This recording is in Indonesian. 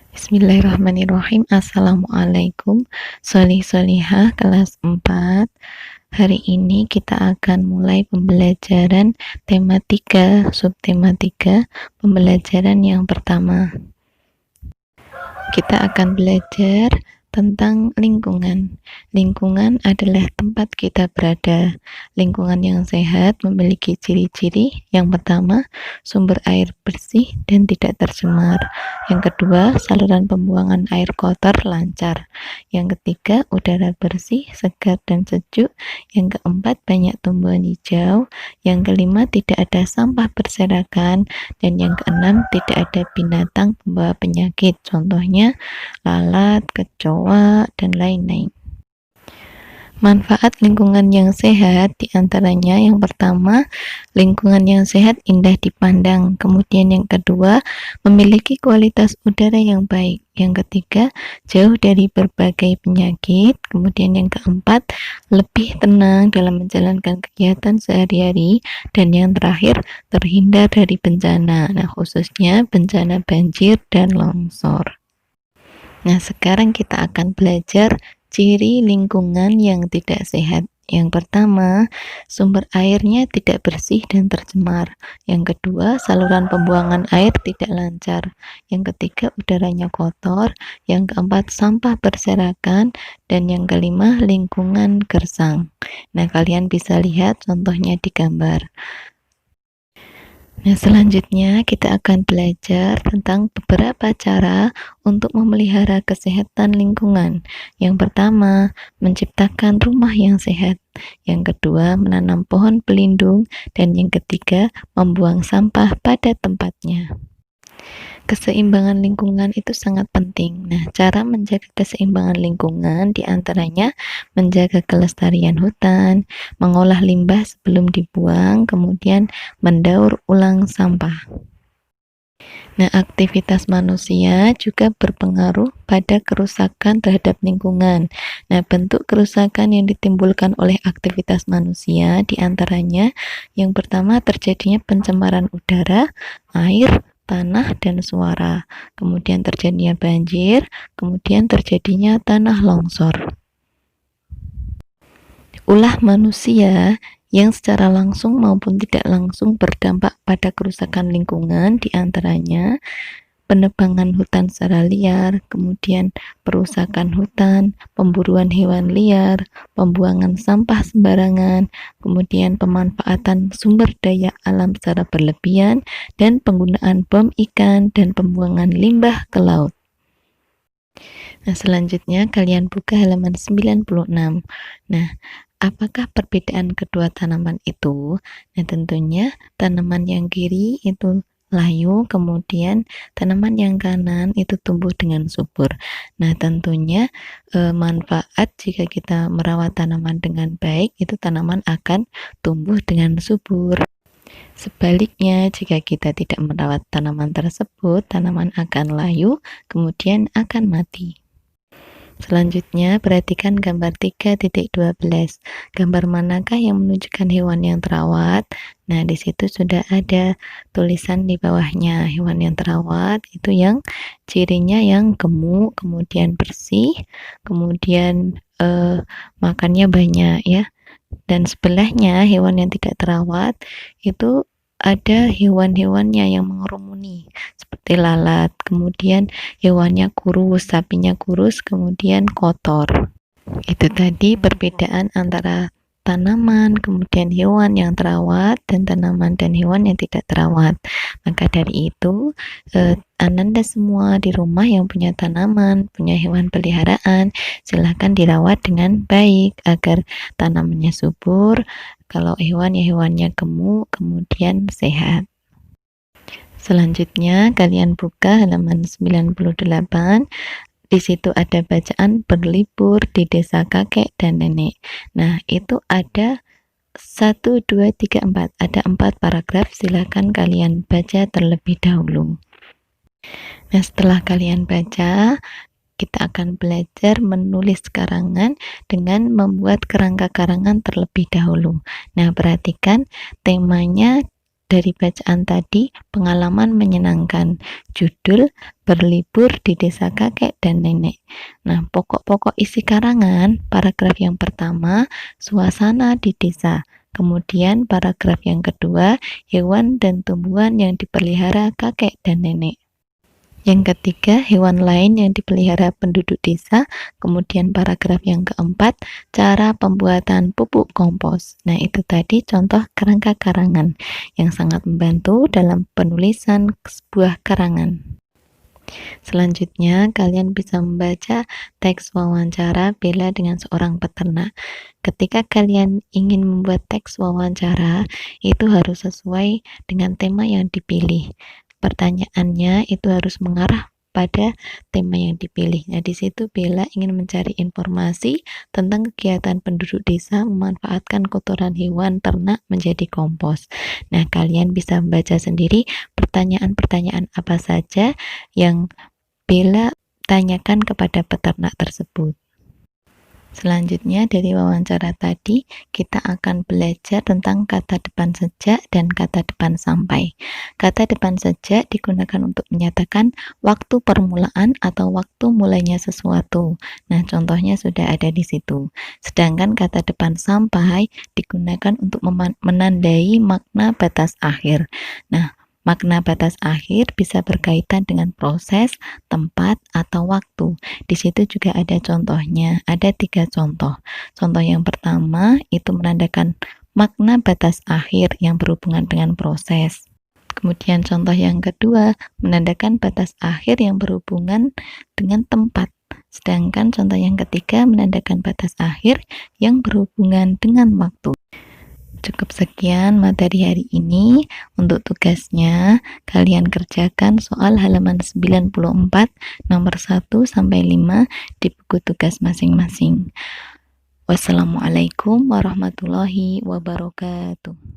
Bismillahirrahmanirrahim. Assalamualaikum sholih-sholihah kelas 4. Hari ini kita akan mulai pembelajaran tema 3, subtema 3, pembelajaran yang pertama. Kita akan belajar tentang lingkungan. Lingkungan adalah tempat kita berada. Lingkungan yang sehat memiliki ciri-ciri. Yang pertama, sumber air bersih dan tidak tercemar. Yang kedua, saluran pembuangan air kotor lancar. Yang ketiga, udara bersih, segar dan sejuk. Yang keempat, banyak tumbuhan hijau. Yang kelima, tidak ada sampah berserakan. Dan yang keenam, tidak ada binatang pembawa penyakit. Contohnya lalat, kecoa, dan lain-lain. Manfaat lingkungan yang sehat diantaranya yang pertama, lingkungan yang sehat indah dipandang. Kemudian yang kedua, memiliki kualitas udara yang baik. Yang ketiga, jauh dari berbagai penyakit. Kemudian yang keempat, lebih tenang dalam menjalankan kegiatan sehari-hari. Dan yang terakhir, terhindar dari bencana. Nah, khususnya bencana banjir dan longsor. Nah, sekarang kita akan belajar ciri lingkungan yang tidak sehat. Yang pertama, sumber airnya tidak bersih dan tercemar. Yang kedua, saluran pembuangan air tidak lancar. Yang ketiga, udaranya kotor. Yang keempat, sampah berserakan. Dan yang kelima, lingkungan gersang. Nah, kalian bisa lihat contohnya di gambar. Nah, selanjutnya kita akan belajar tentang beberapa cara untuk memelihara kesehatan lingkungan. Yang pertama, menciptakan rumah yang sehat. Yang kedua, menanam pohon pelindung. Dan yang ketiga, membuang sampah pada tempatnya. Keseimbangan lingkungan itu sangat penting. Nah, cara menjaga keseimbangan lingkungan diantaranya menjaga kelestarian hutan, mengolah limbah sebelum dibuang, kemudian mendaur ulang sampah. Nah, aktivitas manusia juga berpengaruh pada kerusakan terhadap lingkungan. Nah, bentuk kerusakan yang ditimbulkan oleh aktivitas manusia diantaranya yang pertama terjadinya pencemaran udara, air, tanah, dan suara. Kemudian terjadinya banjir, kemudian terjadinya tanah longsor. Ulah manusia yang secara langsung maupun tidak langsung berdampak pada kerusakan lingkungan diantaranya penebangan hutan secara liar, kemudian perusakan hutan, pemburuan hewan liar, pembuangan sampah sembarangan, kemudian pemanfaatan sumber daya alam secara berlebihan, dan penggunaan bom ikan dan pembuangan limbah ke laut. Nah, selanjutnya kalian buka halaman 96. Nah, apakah perbedaan kedua tanaman itu? Nah, tentunya tanaman yang kiri itu layu, kemudian tanaman yang kanan itu tumbuh dengan subur. Nah, tentunya manfaat jika kita merawat tanaman dengan baik, itu tanaman akan tumbuh dengan subur. Sebaliknya, jika kita tidak merawat tanaman tersebut, tanaman akan layu, kemudian akan mati. Selanjutnya, perhatikan gambar 3.12. Gambar manakah yang menunjukkan hewan yang terawat? Nah, di situ sudah ada tulisan di bawahnya. Hewan yang terawat itu yang cirinya yang gemuk, kemudian bersih, kemudian makannya banyak ya. Dan sebelahnya hewan yang tidak terawat itu ada hewan-hewannya yang mengerumuni seperti lalat, kemudian hewannya kurus, sapinya kurus, kemudian kotor. Itu tadi perbedaan antara tanaman, kemudian hewan yang terawat, dan tanaman dan hewan yang tidak terawat. Maka dari itu, Ananda semua di rumah yang punya tanaman, punya hewan peliharaan, silahkan dirawat dengan baik agar tanamannya subur. Kalau hewan ya hewannya gemuk, kemudian sehat. Selanjutnya kalian buka halaman 98. Di situ ada bacaan berlibur di desa kakek dan nenek. Nah, itu ada 1, 2, 3, 4. Ada 4 paragraf, silakan kalian baca terlebih dahulu. Nah, setelah kalian baca, kita akan belajar menulis karangan dengan membuat kerangka karangan terlebih dahulu. Nah, perhatikan temanya dari bacaan tadi, pengalaman menyenangkan. Judul, berlibur di desa kakek dan nenek. Nah, pokok-pokok isi karangan, paragraf yang pertama, suasana di desa. Kemudian paragraf yang kedua, hewan dan tumbuhan yang dipelihara kakek dan nenek. Yang ketiga, hewan lain yang dipelihara penduduk desa. Kemudian paragraf yang keempat, cara pembuatan pupuk kompos. Nah, itu tadi contoh kerangka karangan yang sangat membantu dalam penulisan sebuah karangan. Selanjutnya, kalian bisa membaca teks wawancara Bella dengan seorang peternak. Ketika kalian ingin membuat teks wawancara, itu harus sesuai dengan tema yang dipilih. Pertanyaannya itu harus mengarah pada tema yang dipilih. Nah, di situ Bella ingin mencari informasi tentang kegiatan penduduk desa memanfaatkan kotoran hewan ternak menjadi kompos. Nah, kalian bisa membaca sendiri pertanyaan-pertanyaan apa saja yang Bella tanyakan kepada peternak tersebut. Selanjutnya dari wawancara tadi, kita akan belajar tentang kata depan sejak dan kata depan sampai. Kata depan sejak digunakan untuk menyatakan waktu permulaan atau waktu mulainya sesuatu. Nah, contohnya sudah ada di situ. Sedangkan kata depan sampai digunakan untuk menandai makna batas akhir. Nah, makna batas akhir bisa berkaitan dengan proses, tempat, atau waktu. Di situ juga ada contohnya, ada 3 contoh. Contoh yang pertama itu menandakan makna batas akhir yang berhubungan dengan proses. Kemudian contoh yang kedua menandakan batas akhir yang berhubungan dengan tempat. Sedangkan contoh yang ketiga menandakan batas akhir yang berhubungan dengan waktu. Cukup sekian materi hari ini. Untuk tugasnya, kalian kerjakan soal halaman 94 nomor 1 sampai 5 di buku tugas masing-masing. Wassalamualaikum warahmatullahi wabarakatuh.